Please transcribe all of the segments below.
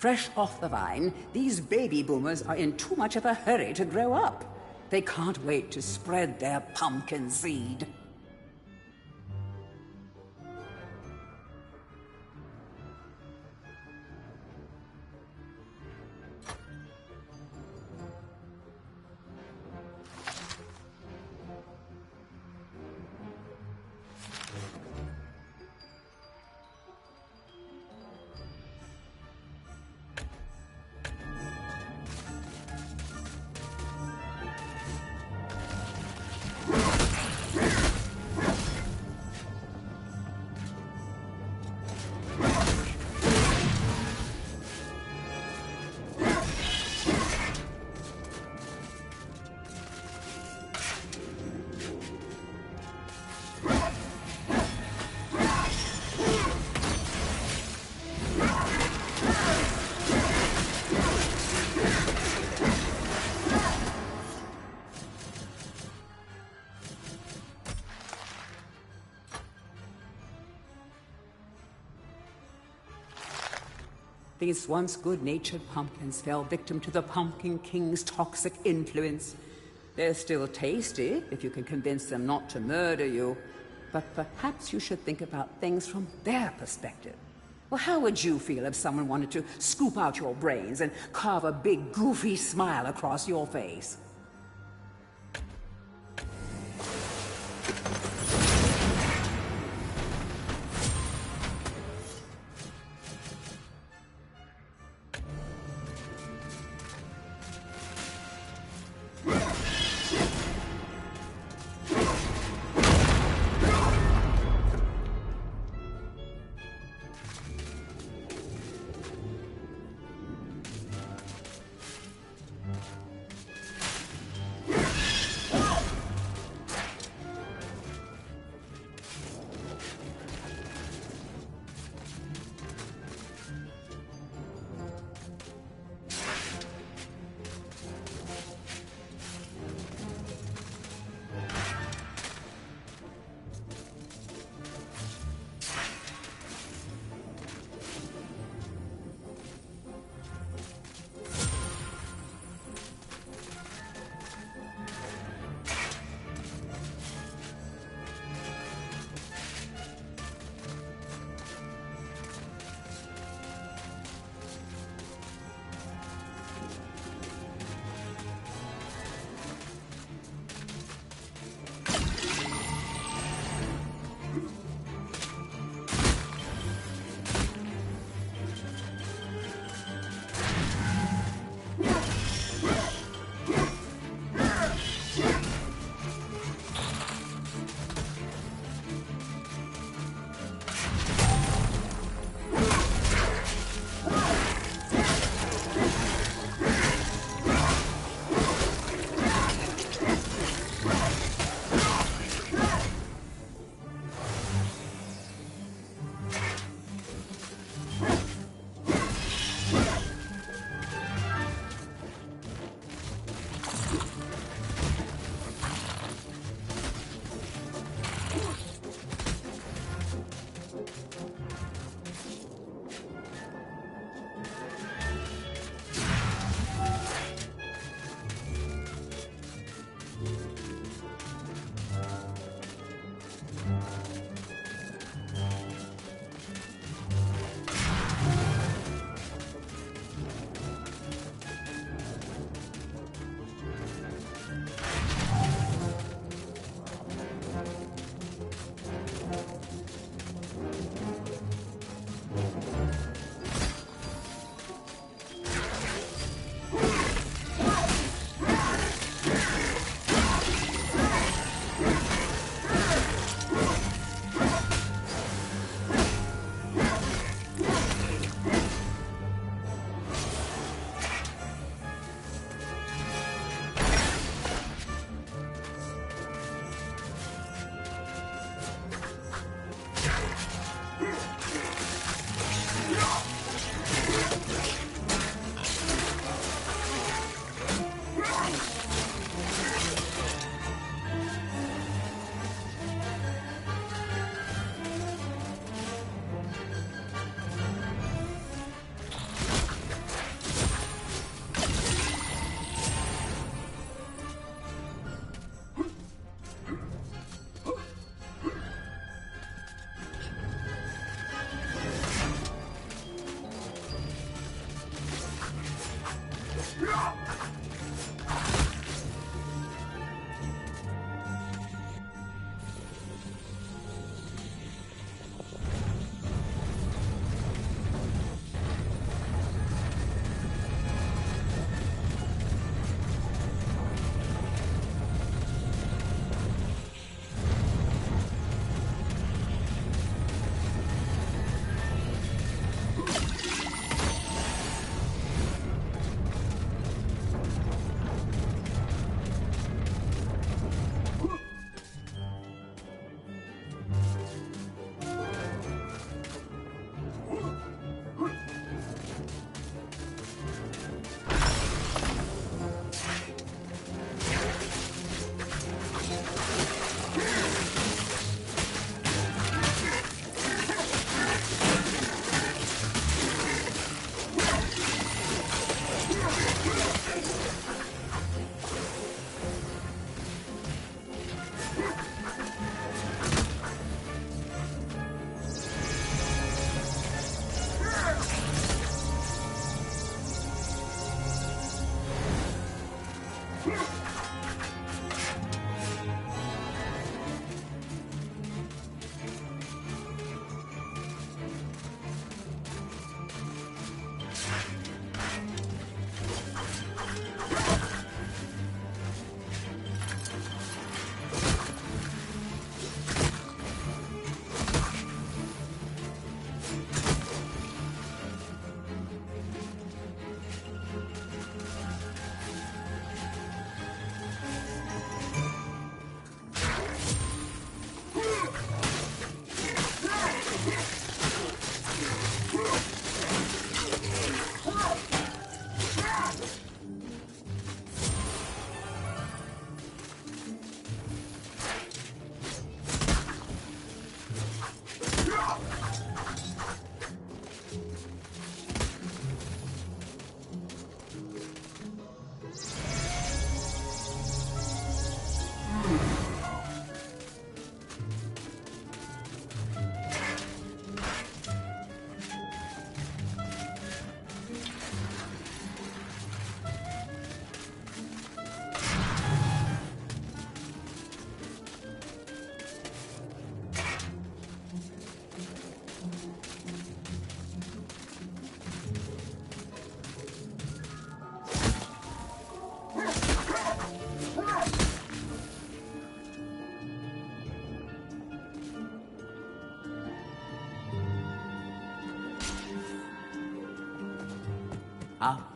Fresh off the vine, these baby boomers are in too much of a hurry to grow up. They can't wait to spread their pumpkin seed. These once good-natured pumpkins fell victim to the Pumpkin King's toxic influence. They're still tasty, if you can convince them not to murder you. But perhaps you should think about things from their perspective. Well, how would you feel if someone wanted to scoop out your brains and carve a big, goofy smile across your face?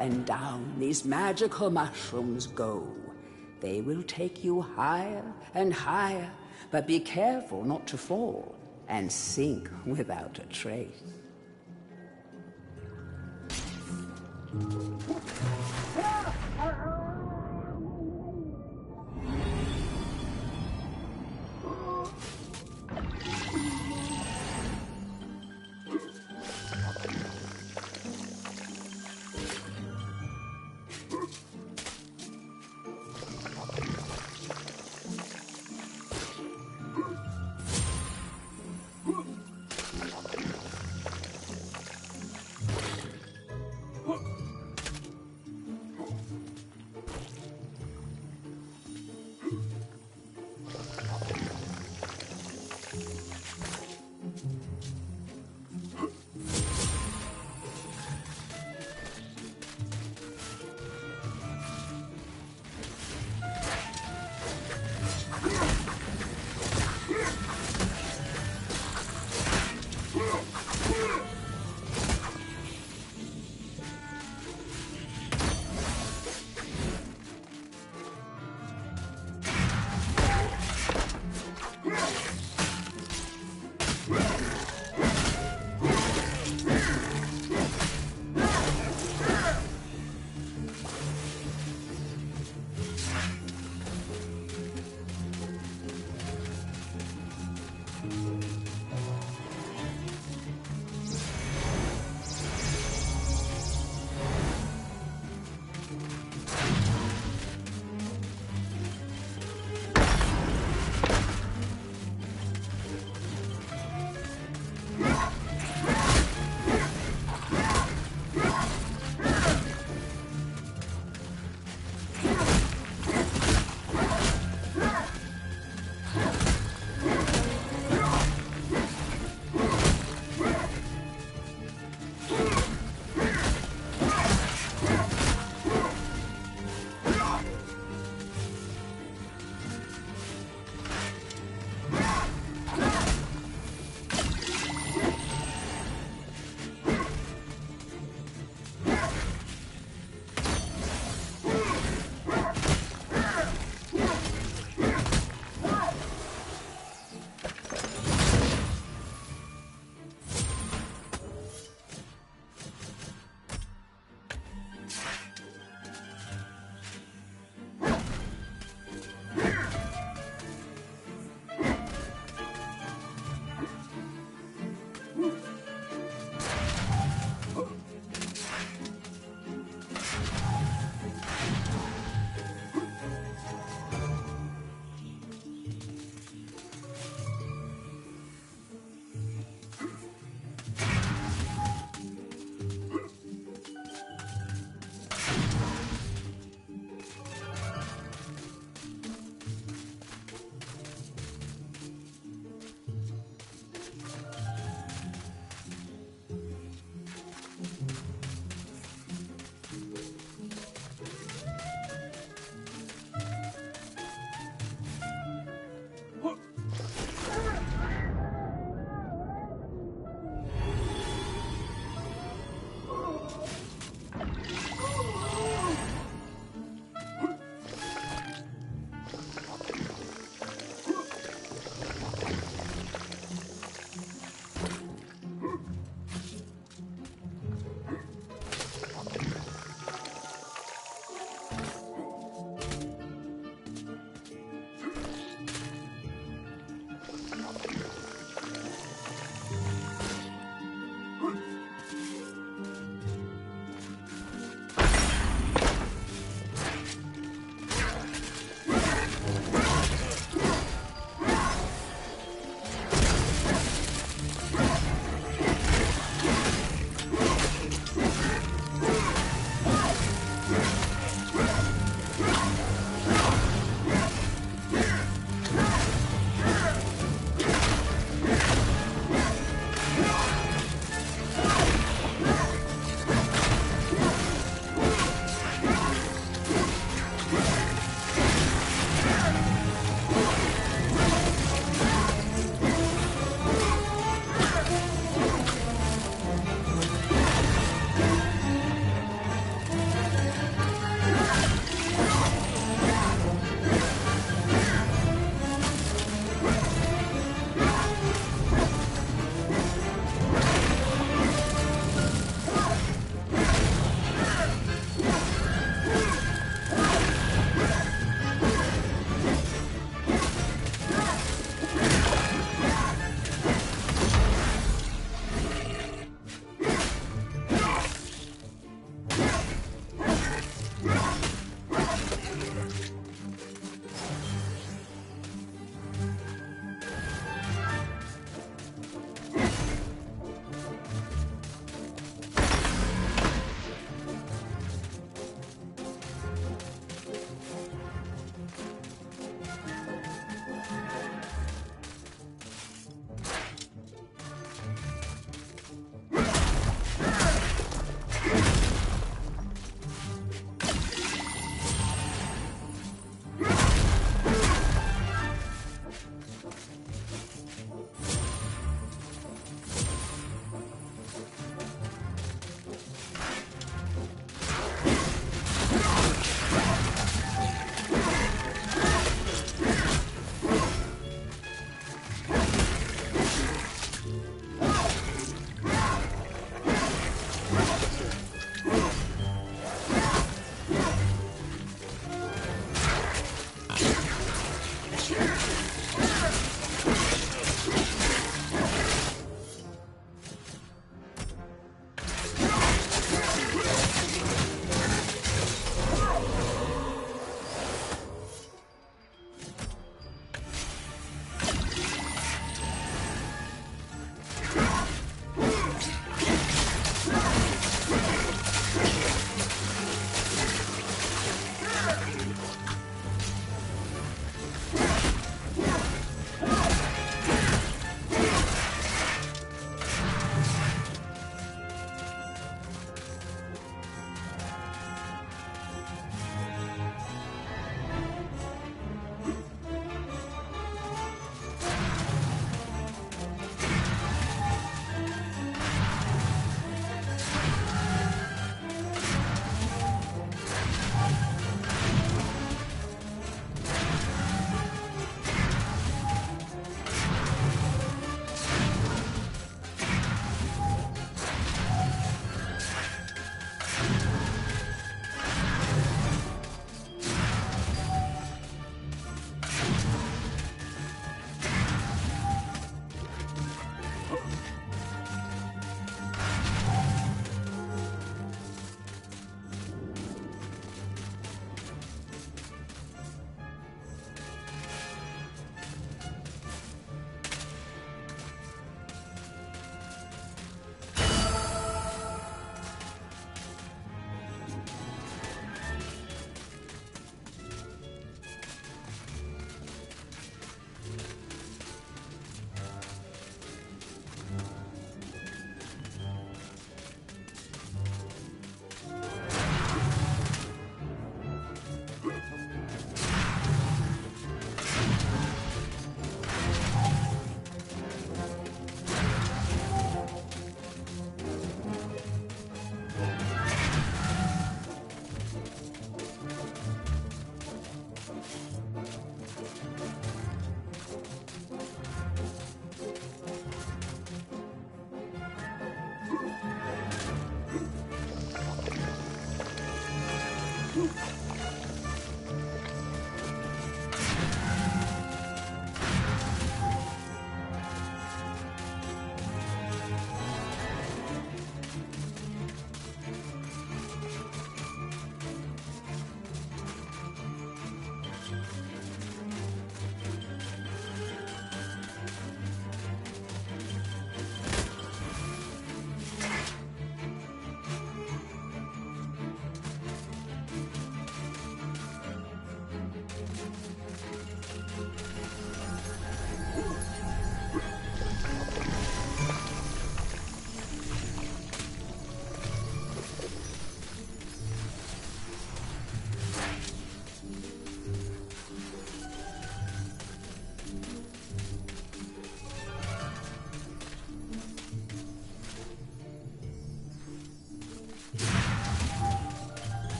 and down these magical mushrooms go. They will take you higher and higher, but be careful not to fall and sink without a trace.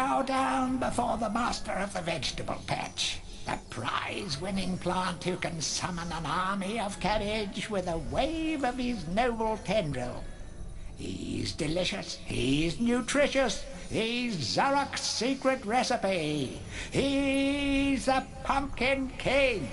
bow down before the master of the vegetable patch. The prize-winning plant who can summon an army of cabbage with a wave of his noble tendril. He's delicious, he's nutritious, he's Zarok's secret recipe. He's the Pumpkin King.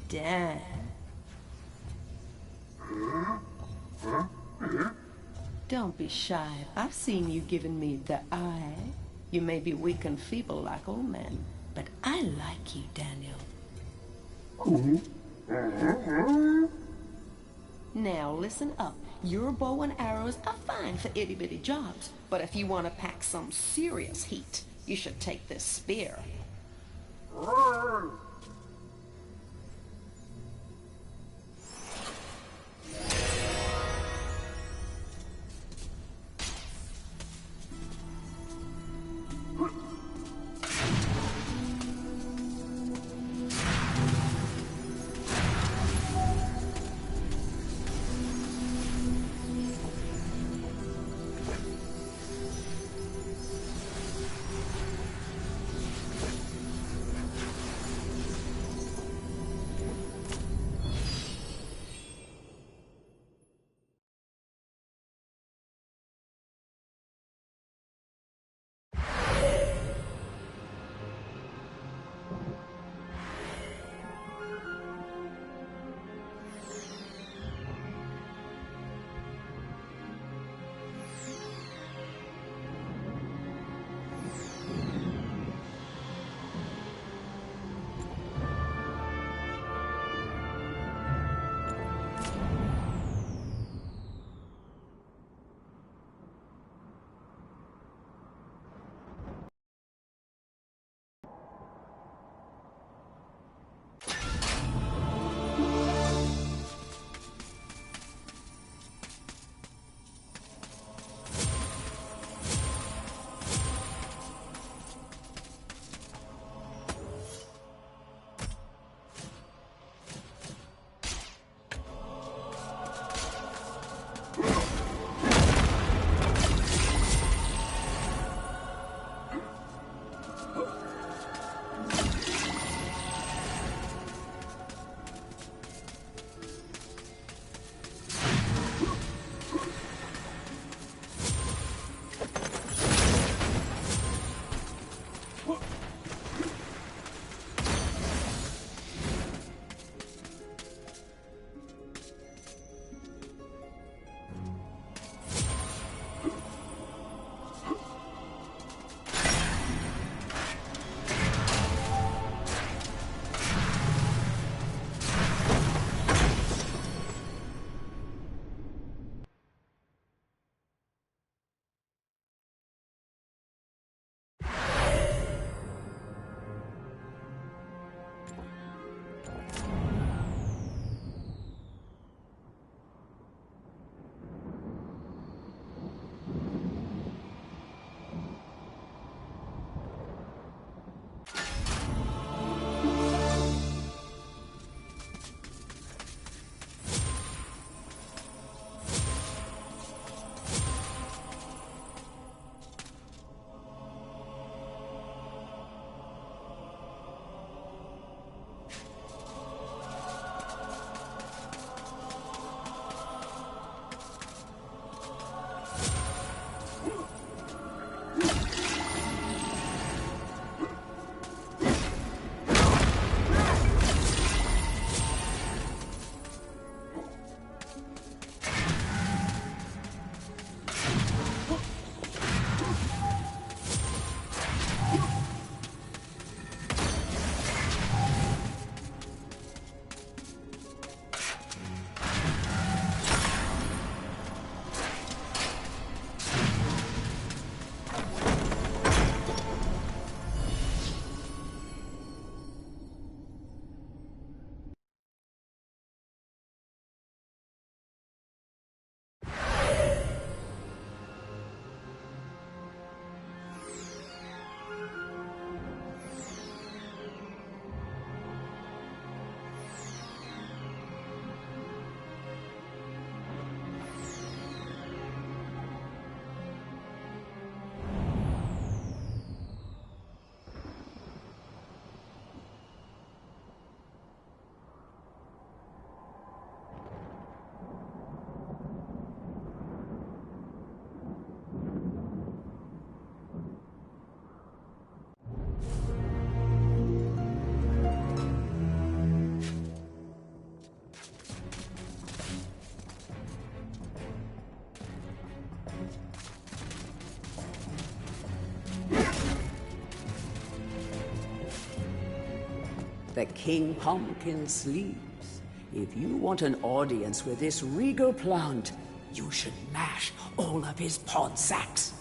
Dan. Don't be shy. I've seen you giving me the eye. You may be weak and feeble like old men, but I like you, Daniel. Now listen up. Your bow and arrows are fine for itty-bitty jobs, but if you want to pack some serious heat, you should take this spear. The King Pumpkin sleeps. If you want an audience with this regal plant, you should mash all of his pod sacks.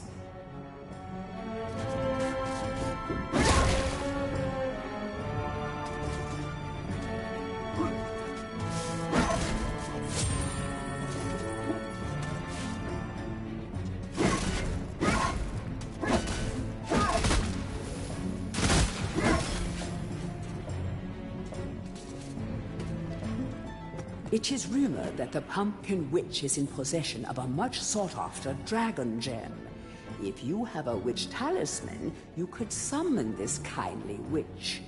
It is rumored that the Pumpkin Witch is in possession of a much sought-after dragon gem. If you have a witch talisman, you could summon this kindly witch.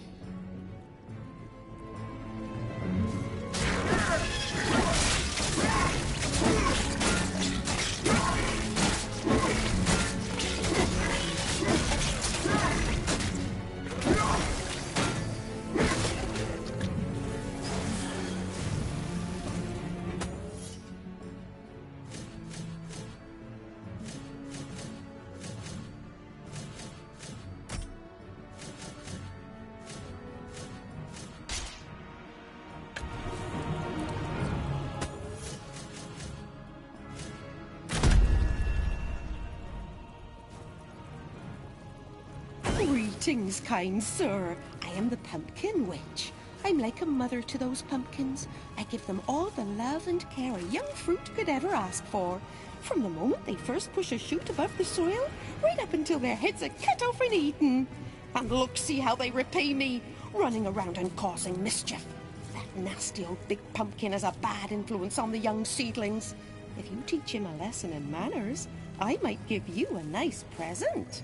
Greetings, kind sir. I am the Pumpkin Witch. I'm like a mother to those pumpkins. I give them all the love and care a young fruit could ever ask for. From the moment they first push a shoot above the soil, right up until their heads are cut off and eaten. And look, see how they repay me, running around and causing mischief. That nasty old big pumpkin has a bad influence on the young seedlings. If you teach him a lesson in manners, I might give you a nice present.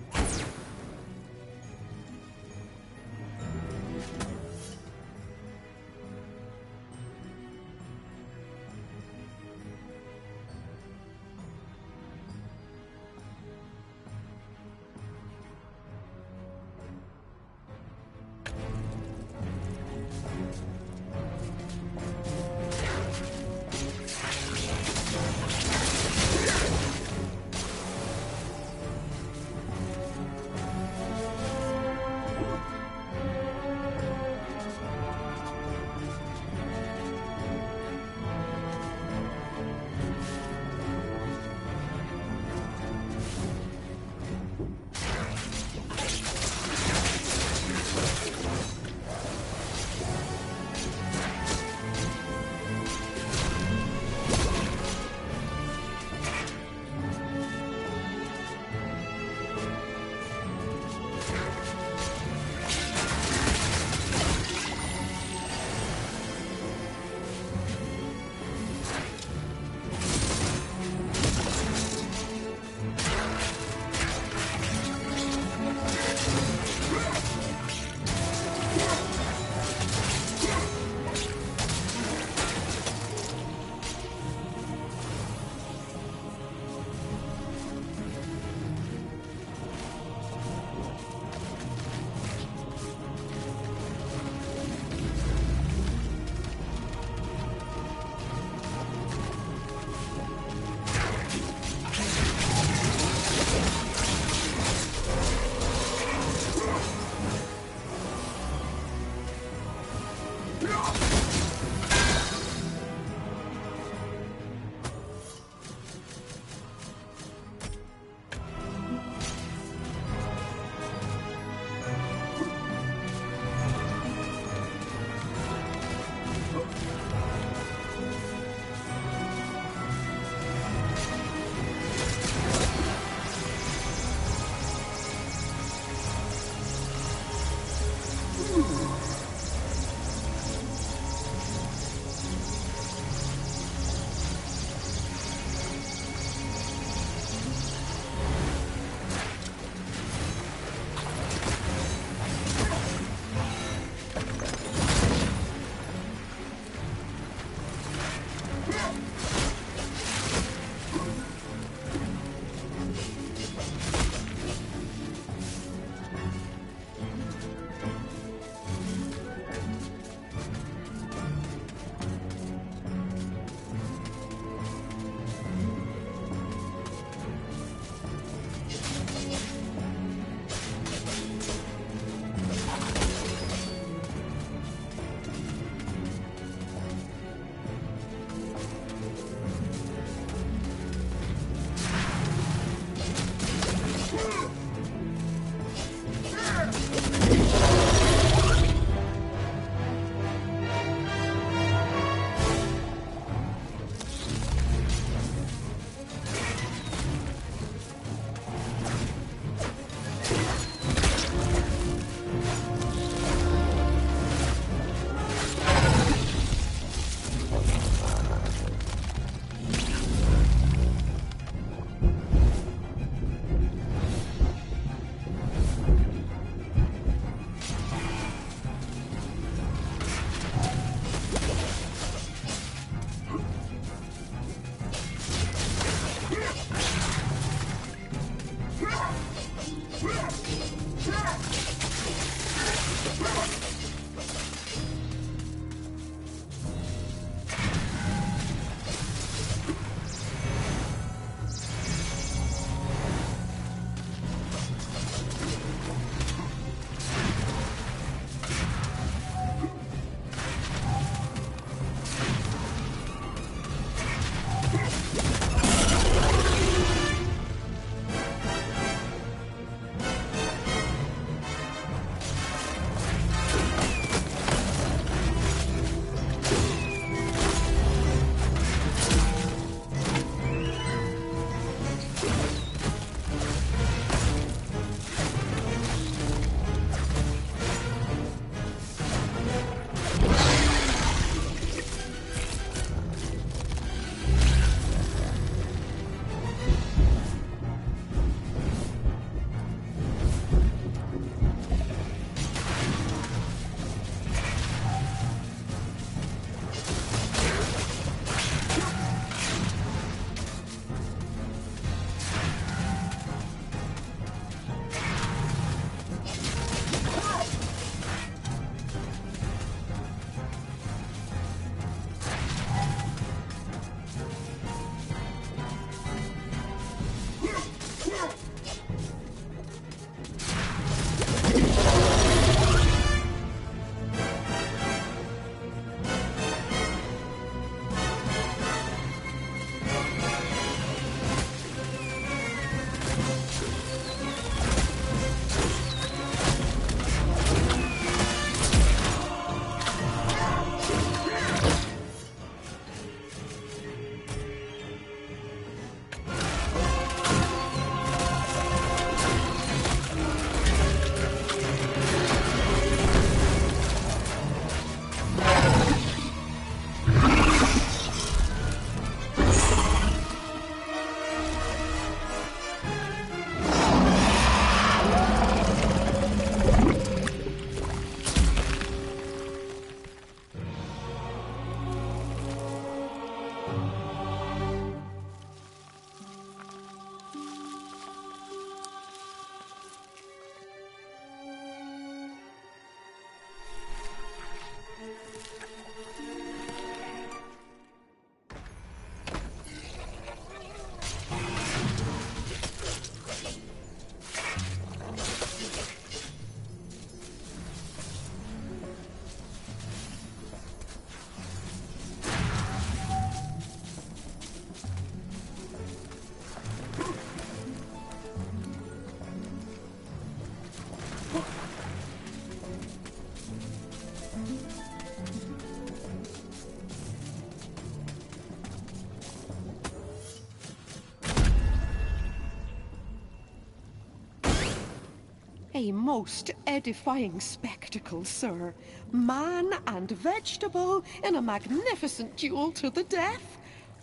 A most edifying spectacle, sir. Man and vegetable in a magnificent duel to the death.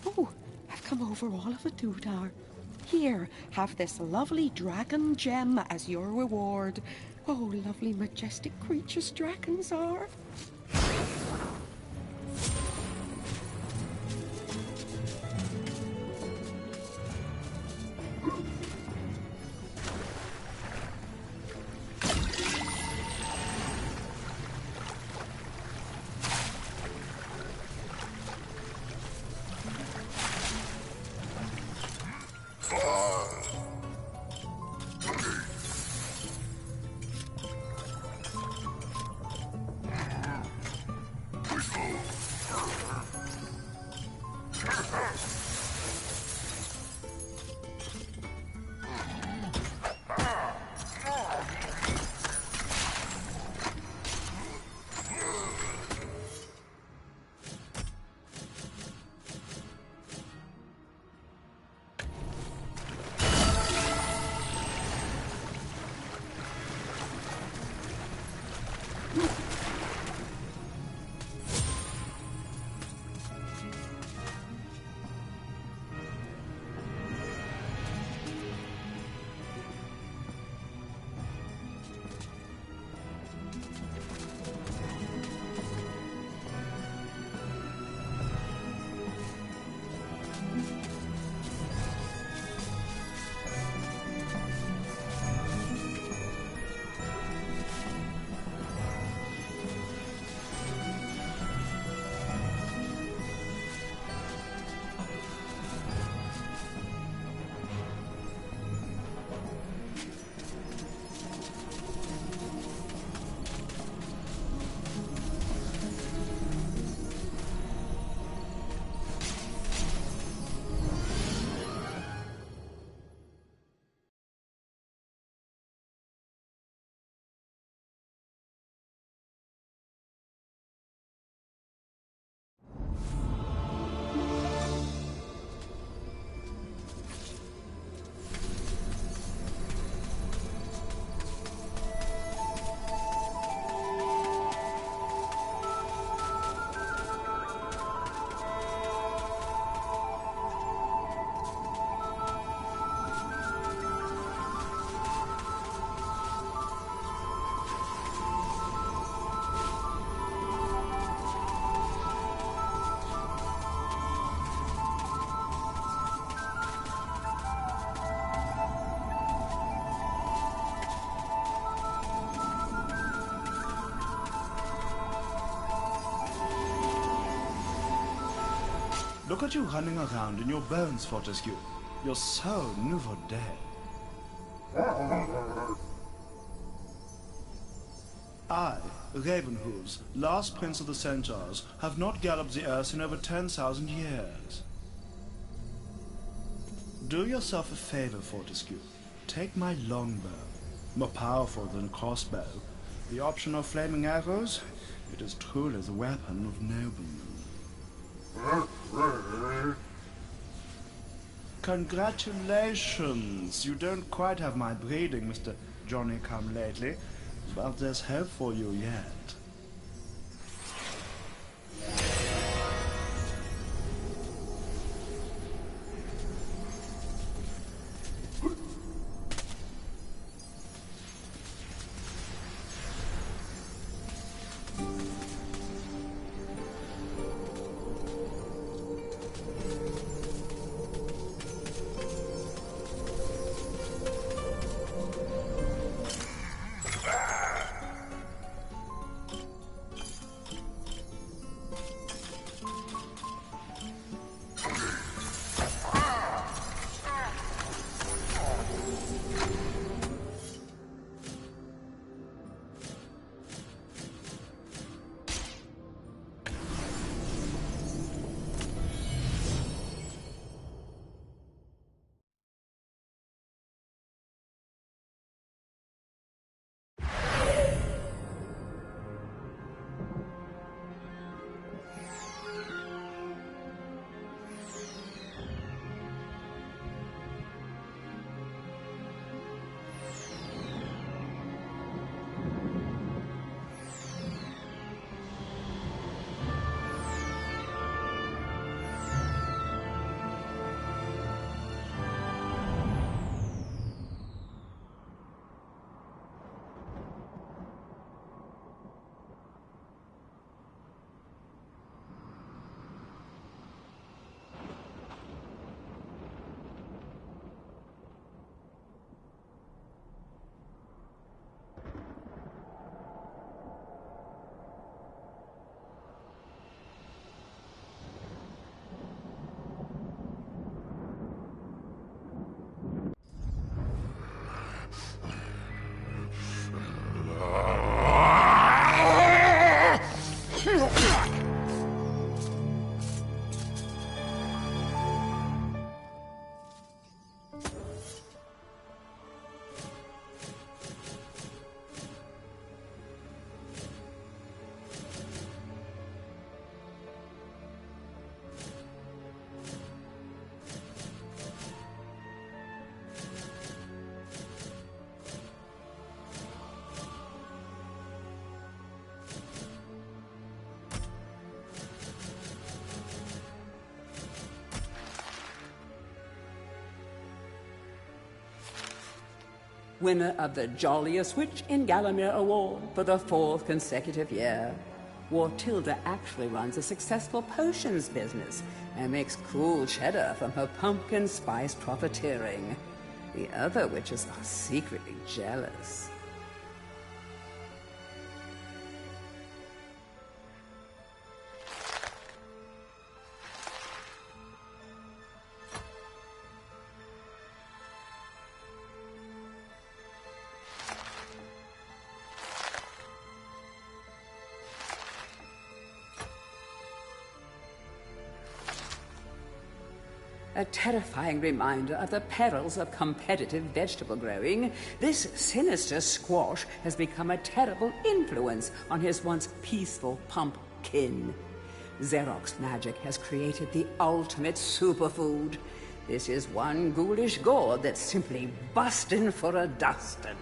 Oh, I've come over all of a doodah. Here, have this lovely dragon gem as your reward. Oh, lovely, majestic creatures dragons are. Look at you running around in your bones, Fortescue. You're so nouveau day. I, Ravenhooves, last prince of the Centaurs, have not galloped the earth in over 10,000 years. Do yourself a favor, Fortescue. Take my longbow. More powerful than a crossbow. The option of flaming arrows, it is truly the weapon of noblemen. Congratulations! You don't quite have my breeding, Mr. Johnny-come-lately, but there's hope for you yet. winner of the Jolliest Witch in Gallimere Award for the 4th consecutive year. Wartilda actually runs a successful potions business and makes cool cheddar from her pumpkin spice profiteering. The other witches are secretly jealous. A terrifying reminder of the perils of competitive vegetable growing, this sinister squash has become a terrible influence on his once peaceful pumpkin. Xerox magic has created the ultimate superfood. This is one ghoulish gourd that's simply bustin' for a dustin'.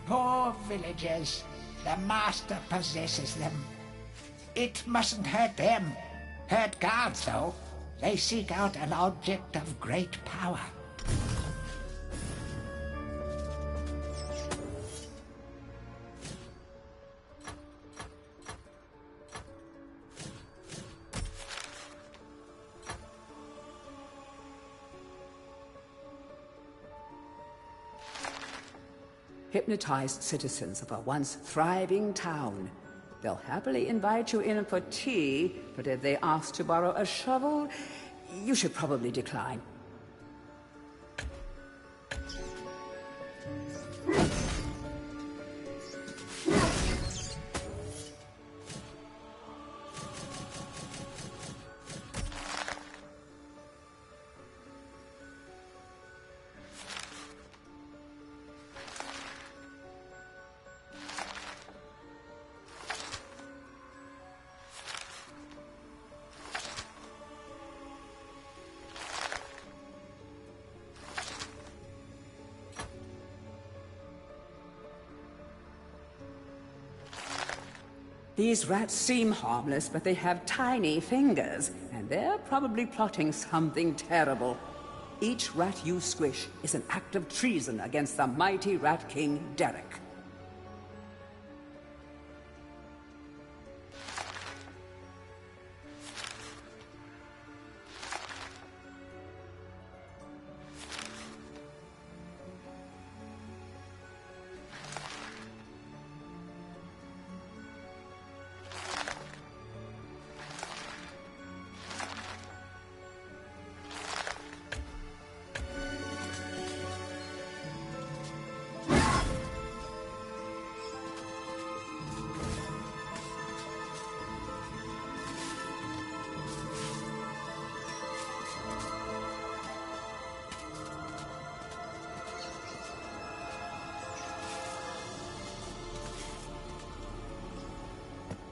Poor villagers. The master possesses them. It mustn't hurt them. Hurt guards, though. They seek out an object of great power. Hypnotized citizens of a once thriving town. They'll happily invite you in for tea, but if they ask to borrow a shovel, you should probably decline. These rats seem harmless, but they have tiny fingers, and they're probably plotting something terrible. Each rat you squish is an act of treason against the mighty Rat King Derek.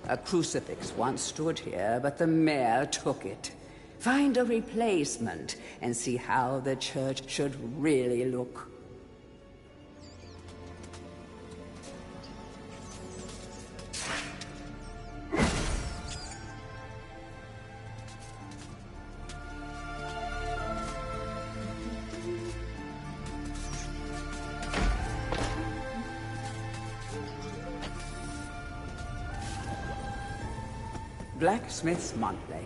A crucifix once stood here, but the mayor took it. Find a replacement and see how the church should really look. Blacksmith's Monthly.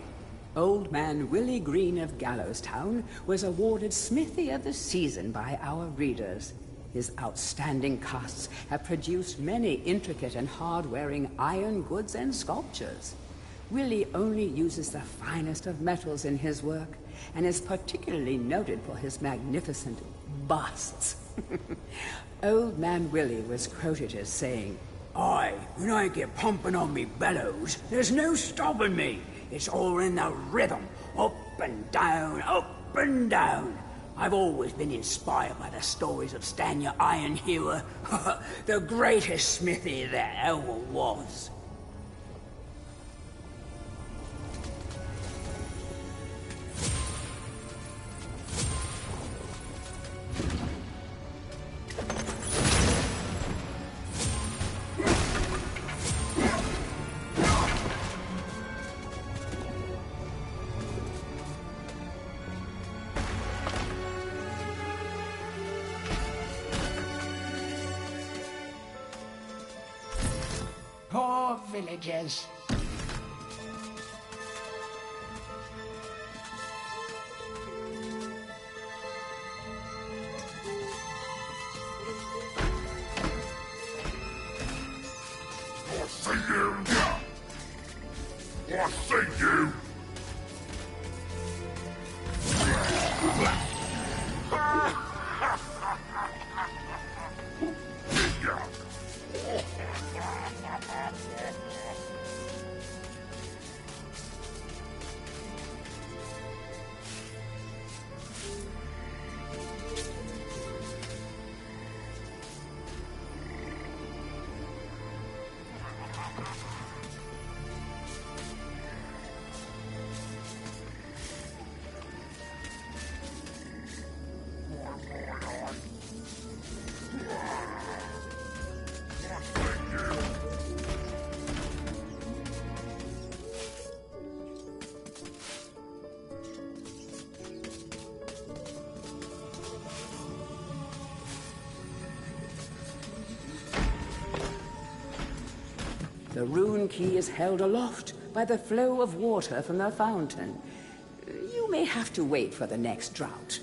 Old man Willie Green of Gallowstown was awarded Smithy of the Season by our readers. His outstanding casts have produced many intricate and hard-wearing iron goods and sculptures. Willie only uses the finest of metals in his work, and is particularly noted for his magnificent busts. Old man Willie was quoted as saying, "Aye, when I get pumping on me bellows, there's no stopping me. It's all in the rhythm, up and down, up and down. I've always been inspired by the stories of Stanya Ironhewer, the greatest smithy there ever was." villagers. I see you! The rune key is held aloft by the flow of water from the fountain. You may have to wait for the next drought.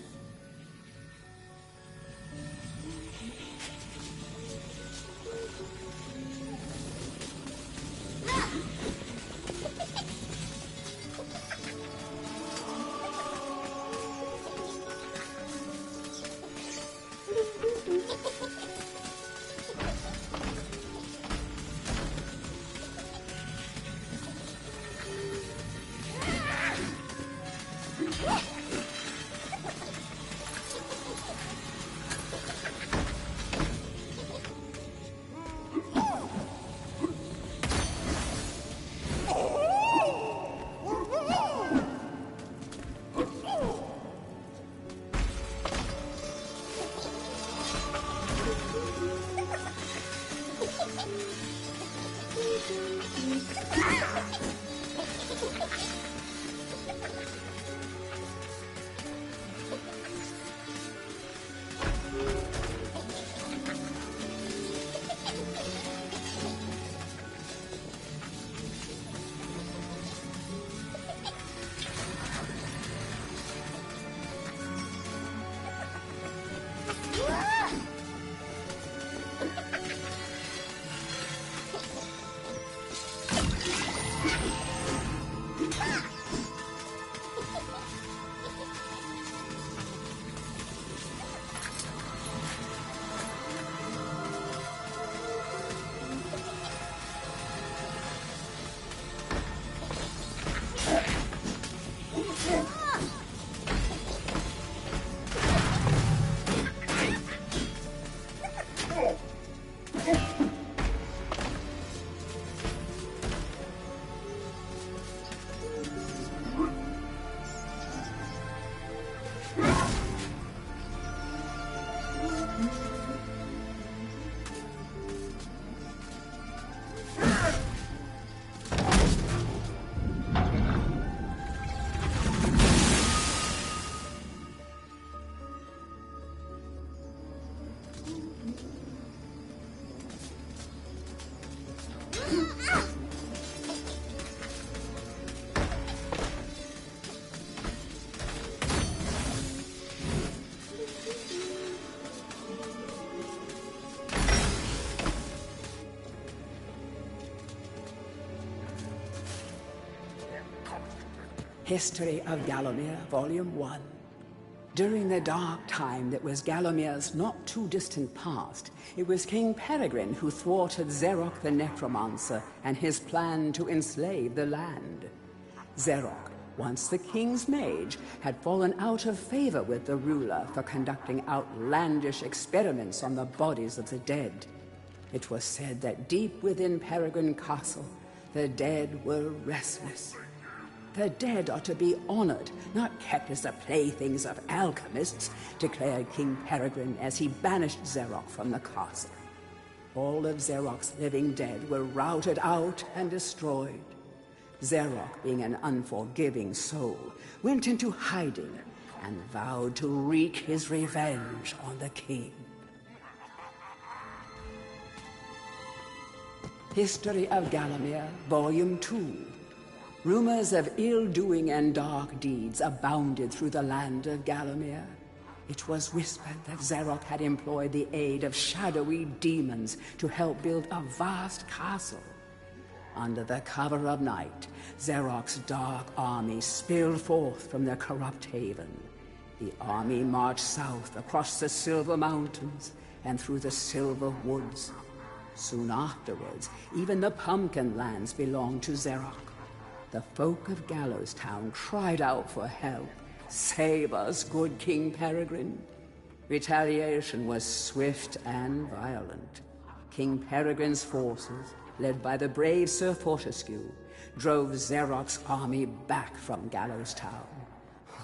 History of Gallowmere, Volume 1. During the dark time that was Gallowmere's not too distant past, it was King Peregrine who thwarted Xeroc the Necromancer and his plan to enslave the land. Xeroc, once the king's mage, had fallen out of favor with the ruler for conducting outlandish experiments on the bodies of the dead. It was said that deep within Peregrine Castle, the dead were restless. The dead are to be honored, not kept as the playthings of alchemists, declared King Peregrine as he banished Xeroc from the castle. All of Xeroc's living dead were routed out and destroyed. Xeroc, being an unforgiving soul, went into hiding and vowed to wreak his revenge on the king. History of Gallowmere, Volume 2. Rumors of ill-doing and dark deeds abounded through the land of Gallowmere. It was whispered that Zarok had employed the aid of shadowy demons to help build a vast castle. Under the cover of night, Zarok's dark army spilled forth from their corrupt haven. The army marched south across the Silver Mountains and through the Silver Woods. Soon afterwards, even the Pumpkin Lands belonged to Zarok. The folk of Gallows Town cried out for help. "Save us, good King Peregrine." Retaliation was swift and violent. King Peregrine's forces, led by the brave Sir Fortescue, drove Zarok's army back from Gallows Town.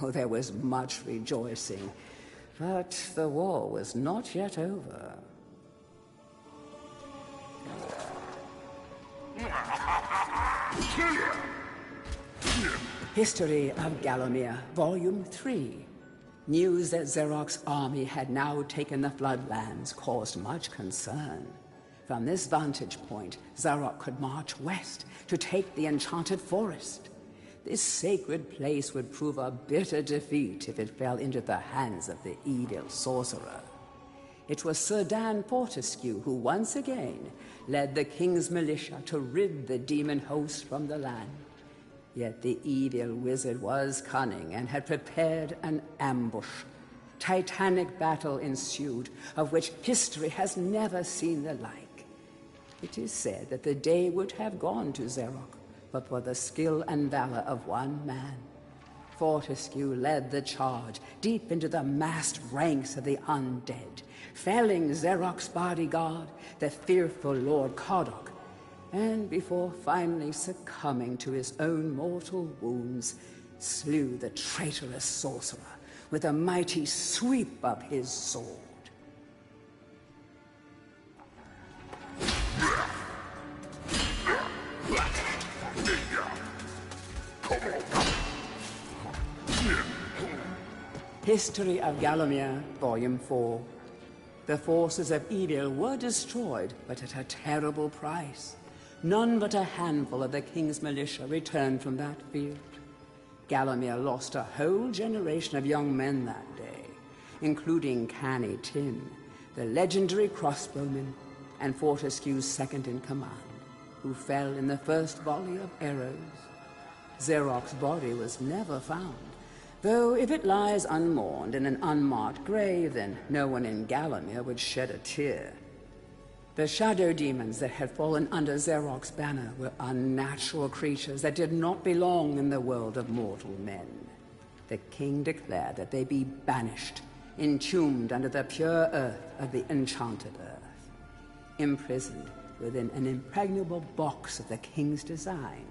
Oh, there was much rejoicing, but the war was not yet over. History of Gallowmere, Volume 3. News that Zarok's army had now taken the Floodlands caused much concern. From this vantage point, Zarok could march west to take the Enchanted Forest. This sacred place would prove a bitter defeat if it fell into the hands of the evil sorcerer. It was Sir Dan Fortescue who once again led the king's militia to rid the demon host from the land. Yet the evil wizard was cunning and had prepared an ambush. Titanic battle ensued, of which history has never seen the like. It is said that the day would have gone to Zarok, but for the skill and valor of one man. Fortescue led the charge deep into the massed ranks of the undead, felling Zarok's bodyguard, the fearful Lord Kodok, and before finally succumbing to his own mortal wounds, slew the traitorous sorcerer with a mighty sweep of his sword. History of Gallowmere, Volume 4. The forces of evil were destroyed, but at a terrible price. None but a handful of the king's militia returned from that field. Gallowmere lost a whole generation of young men that day, including Canny Tim, the legendary crossbowman, and Fortescue's second-in-command, who fell in the first volley of arrows. Zarok's body was never found, though if it lies unmourned in an unmarked grave, then no one in Gallowmere would shed a tear. The shadow demons that had fallen under Zarok's banner were unnatural creatures that did not belong in the world of mortal men. The king declared that they be banished, entombed under the pure earth of the enchanted earth. Imprisoned within an impregnable box of the king's design,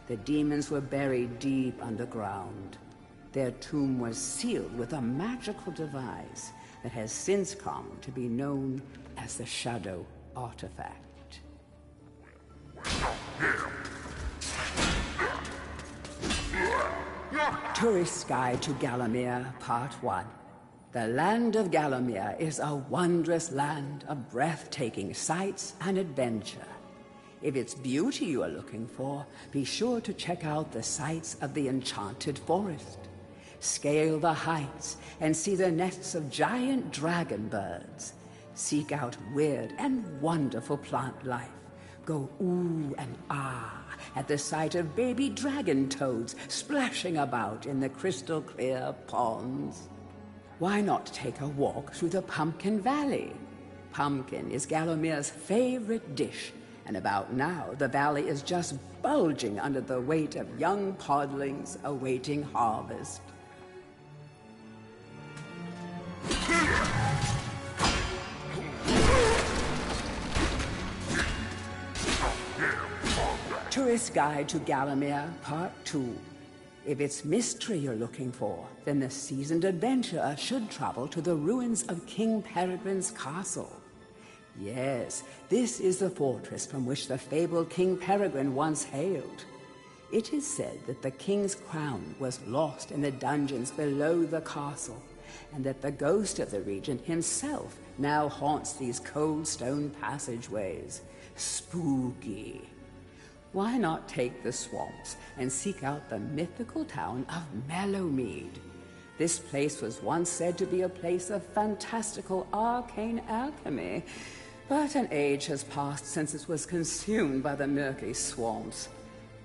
the demons were buried deep underground. Their tomb was sealed with a magical device that has since come to be known as the Shadow Artifact. Tourist's Guide to Gallowmere, Part 1. The land of Gallowmere is a wondrous land of breathtaking sights and adventure. If it's beauty you are looking for, be sure to check out the sights of the Enchanted Forest. Scale the heights and see the nests of giant dragon birds. Seek out weird and wonderful plant life. Go ooh and ah at the sight of baby dragon toads splashing about in the crystal clear ponds. Why not take a walk through the Pumpkin Valley? Pumpkin is Gallowmere's favorite dish, and about now the valley is just bulging under the weight of young podlings awaiting harvest. Tourist's Guide to Gallowmere, Part 2. If it's mystery you're looking for, then the seasoned adventurer should travel to the ruins of King Peregrine's castle. Yes, this is the fortress from which the fabled King Peregrine once hailed. It is said that the king's crown was lost in the dungeons below the castle, and that the ghost of the regent himself now haunts these cold stone passageways. Spooky. Why not take the swamps and seek out the mythical town of Mellowmead? This place was once said to be a place of fantastical arcane alchemy, but an age has passed since it was consumed by the murky swamps.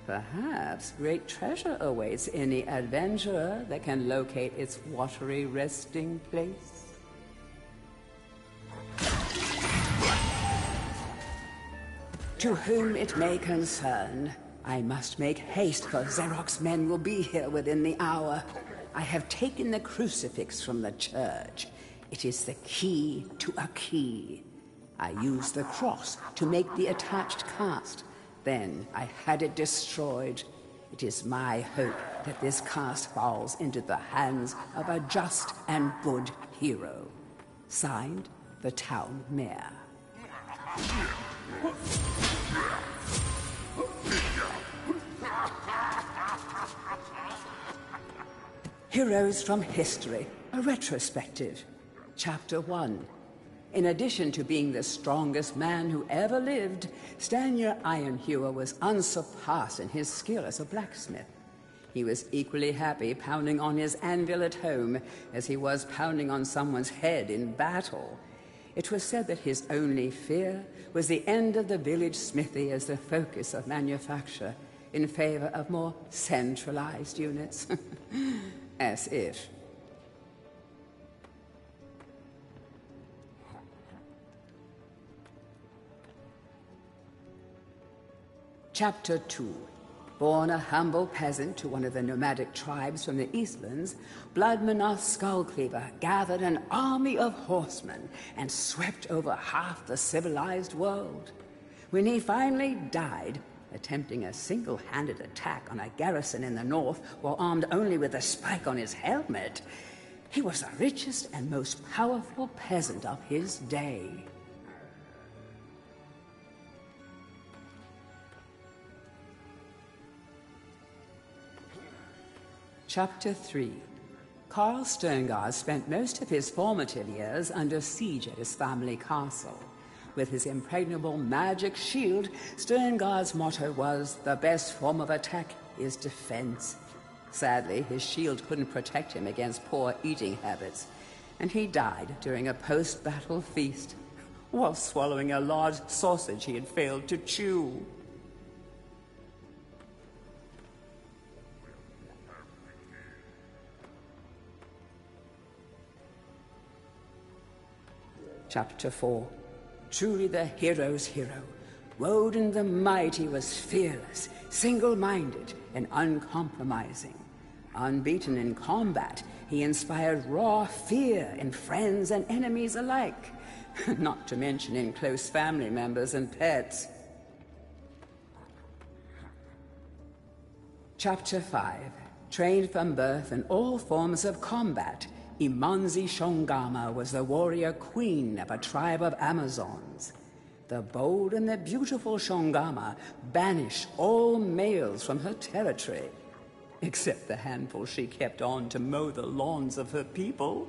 Perhaps great treasure awaits any adventurer that can locate its watery resting place. To whom it may concern, I must make haste, for Xeroc's men will be here within the hour. I have taken the crucifix from the church. It is the key to a key. I used the cross to make the attached cast. Then I had it destroyed. It is my hope that this cast falls into the hands of a just and good hero. Signed, the town mayor. Heroes from History, a retrospective. Chapter 1. In addition to being the strongest man who ever lived, Stanyer Ironhewer was unsurpassed in his skill as a blacksmith. He was equally happy pounding on his anvil at home as he was pounding on someone's head in battle. It was said that his only fear was the end of the village smithy as the focus of manufacture, in favor of more centralized units. As if. Chapter 2. Born a humble peasant to one of the nomadic tribes from the Eastlands, Bloodmanoth Skullcleaver gathered an army of horsemen and swept over half the civilized world. When he finally died, attempting a single-handed attack on a garrison in the north while armed only with a spike on his helmet, he was the richest and most powerful peasant of his day. Chapter 3. Carl Sterngard spent most of his formative years under siege at his family castle. With his impregnable magic shield, Sterngard's motto was, "The best form of attack is defense." Sadly, his shield couldn't protect him against poor eating habits, and he died during a post-battle feast, while swallowing a large sausage he had failed to chew. Chapter 4. Truly the hero's hero, Woden the Mighty was fearless, single-minded, and uncompromising. Unbeaten in combat, he inspired raw fear in friends and enemies alike, not to mention in close family members and pets. Chapter 5. Trained from birth in all forms of combat, Imanzi Shongama was the warrior queen of a tribe of Amazons. The bold and the beautiful Shongama banished all males from her territory, except the handful she kept on to mow the lawns of her people.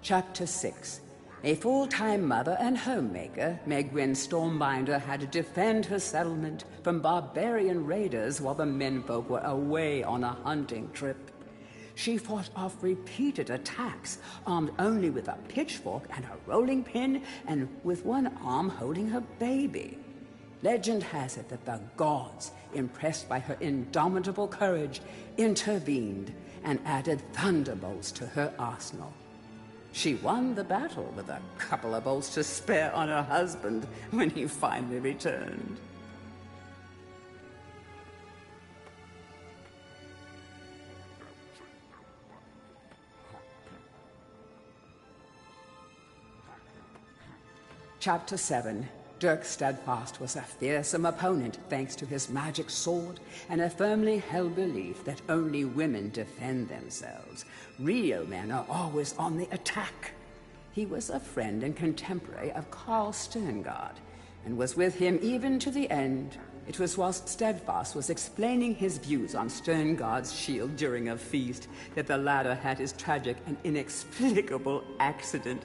Chapter 6. A full-time mother and homemaker, Megwin Stormbinder had to defend her settlement from barbarian raiders while the menfolk were away on a hunting trip. She fought off repeated attacks, armed only with a pitchfork and a rolling pin, and with one arm holding her baby. Legend has it that the gods, impressed by her indomitable courage, intervened and added thunderbolts to her arsenal. She won the battle with a couple of bolts to spare on her husband when he finally returned. Chapter 7. Dirk Steadfast was a fearsome opponent thanks to his magic sword and a firmly held belief that only women defend themselves. Real men are always on the attack. He was a friend and contemporary of Carl Sterngard and was with him even to the end. It was whilst Steadfast was explaining his views on Sterngard's shield during a feast that the latter had his tragic and inexplicable accident.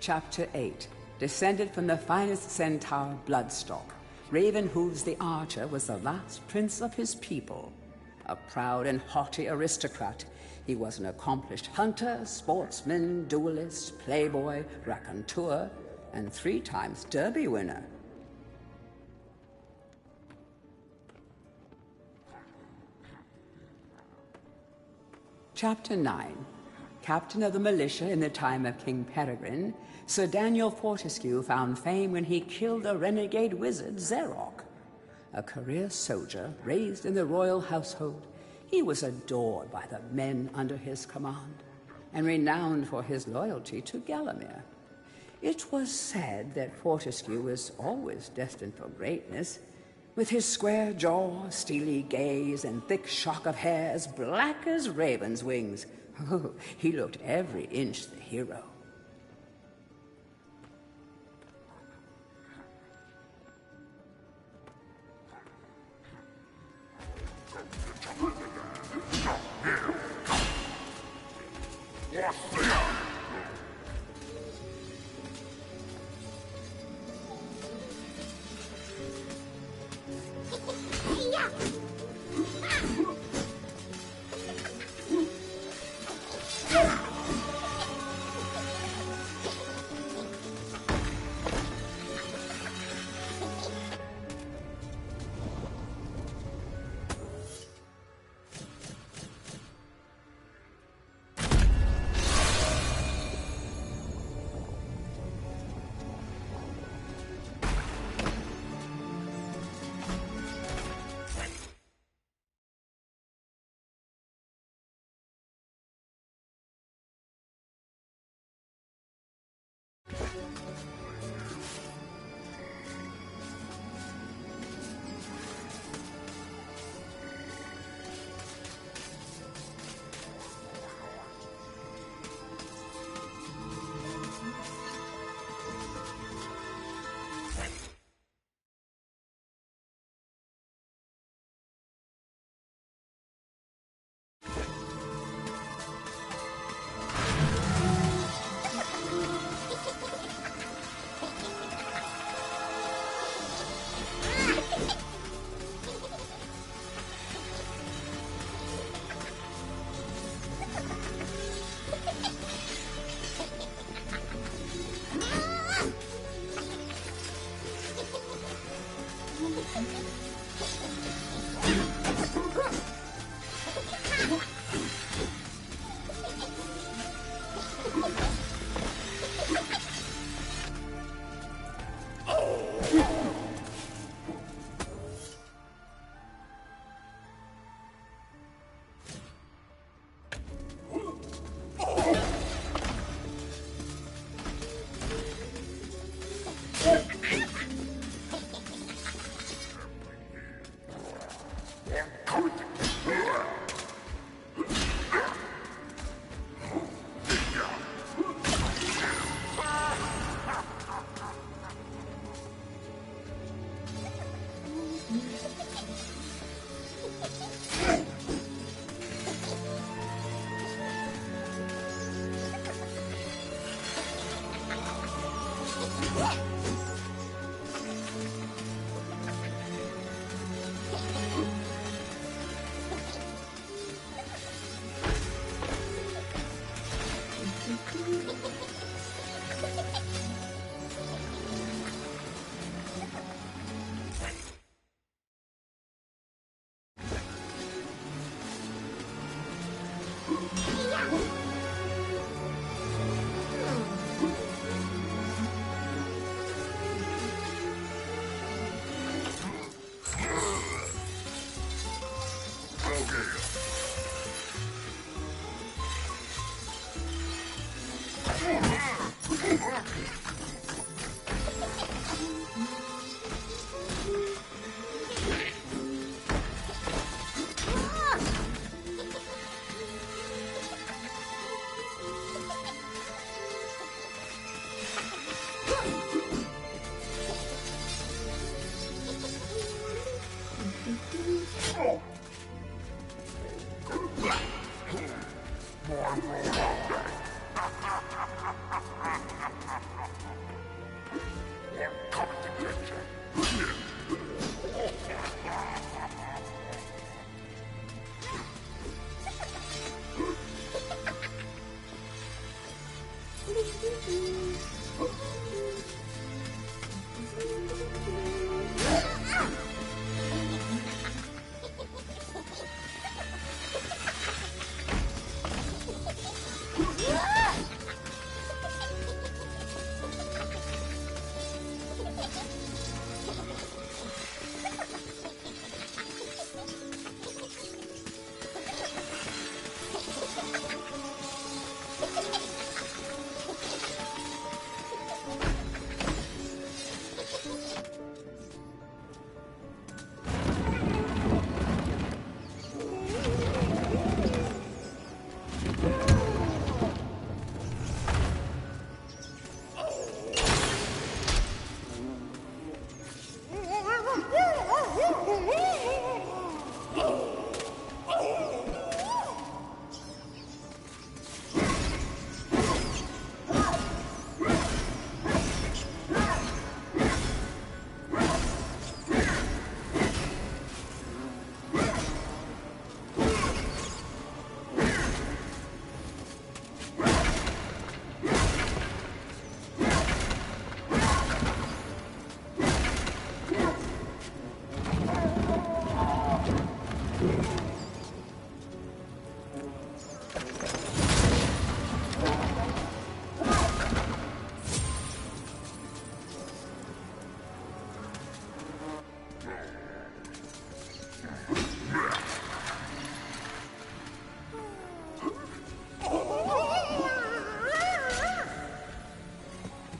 Chapter 8. Descended from the finest centaur bloodstock, Ravenhooves the Archer was the last prince of his people. A proud and haughty aristocrat, he was an accomplished hunter, sportsman, duelist, playboy, raconteur, and 3 times Derby winner. Chapter 9. Captain of the militia in the time of King Peregrine, Sir Daniel Fortescue found fame when he killed a renegade wizard, Zerok. A career soldier raised in the royal household, he was adored by the men under his command, and renowned for his loyalty to Galamir. It was said that Fortescue was always destined for greatness. With his square jaw, steely gaze, and thick shock of hair as black as raven's wings, he looked every inch the hero.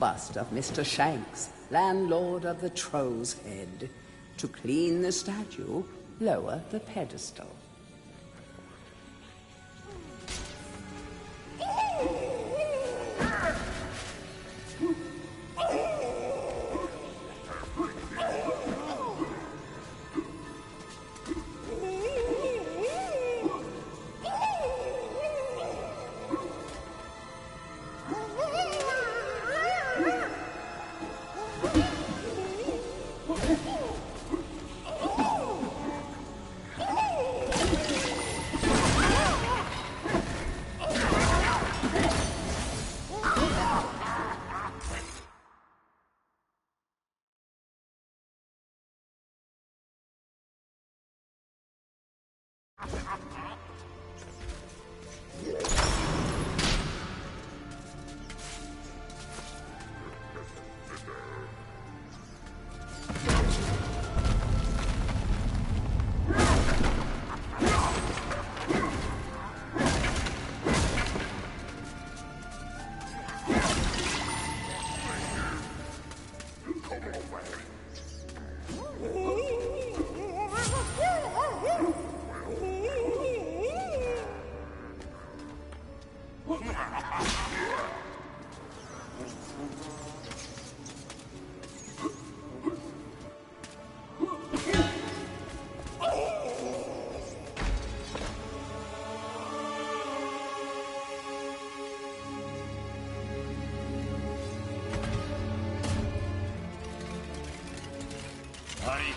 Bust of Mr. Shanks, landlord of the Troll's Head. To clean the statue, lower the pedestal.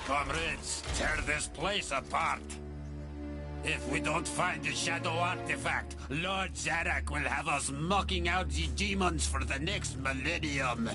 Comrades, tear this place apart. If we don't find the shadow artifact, Lord Zarek will have us mucking out the demons for the next millennium.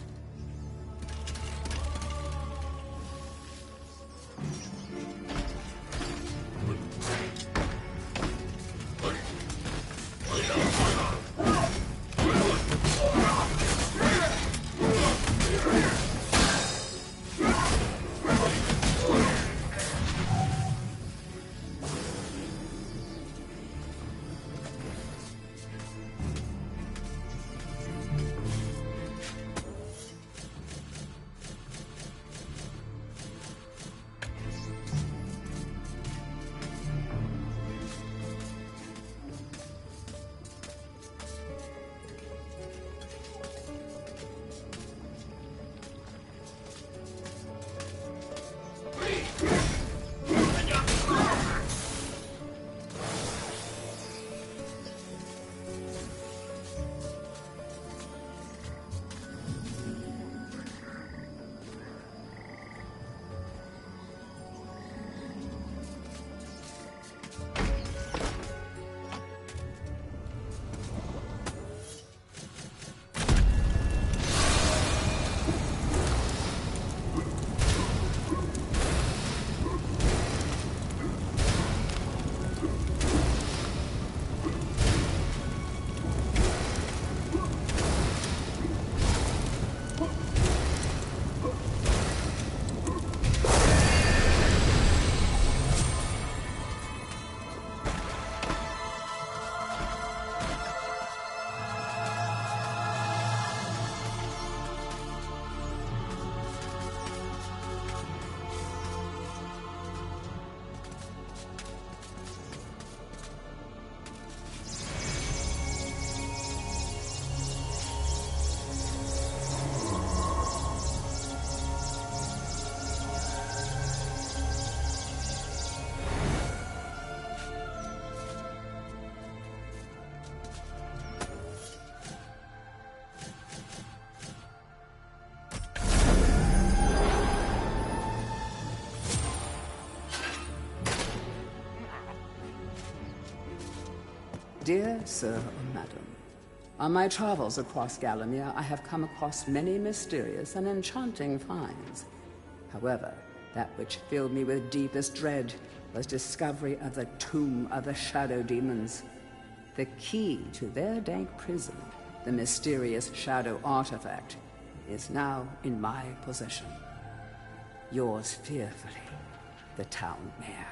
Dear Sir or Madam, on my travels across Galamir, I have come across many mysterious and enchanting finds. However, that which filled me with deepest dread was discovery of the tomb of the Shadow Demons. The key to their dank prison, the mysterious Shadow Artifact, is now in my possession. Yours fearfully, the Town Mayor.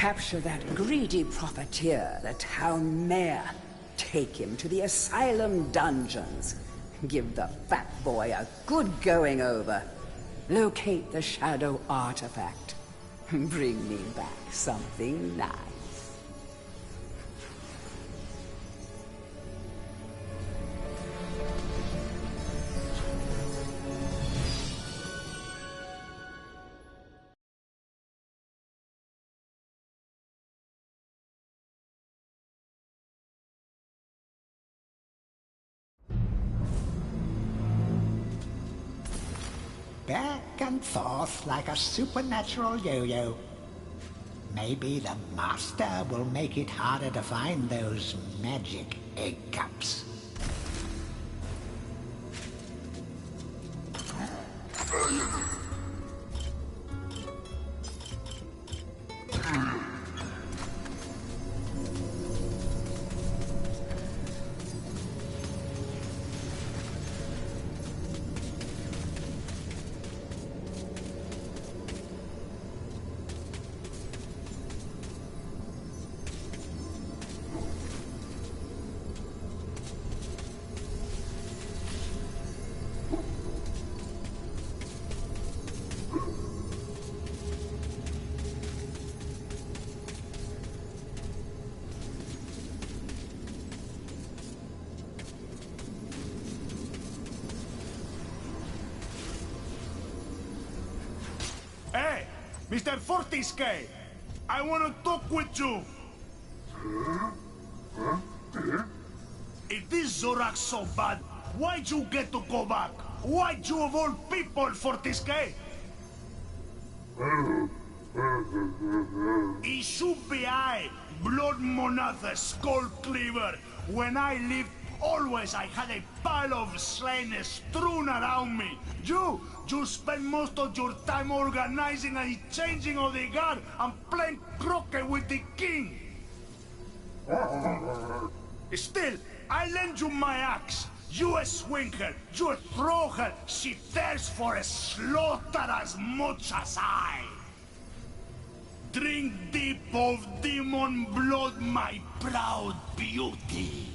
Capture that greedy profiteer, the town mayor. Take him to the asylum dungeons. Give the fat boy a good going over. Locate the shadow artifact. Bring me back something nice. Back and forth like a supernatural yo-yo. Maybe the Master will make it harder to find those magic egg cups. Hey, Mr. Fortisque, I want to talk with you. If this Zorak so bad, why'd you get to go back? Why'd you of all people, Fortisque? It should be I, Blood Monatha, Skull Cleaver. When I lived, always I had a pile of slain strewn around me. You spend most of your time organizing and changing of the guard and playing croquet with the king. Still, I lend you my axe. You swing her, you throw her. She thirsts for a slaughter as much as I. Drink deep of demon blood, my proud beauty.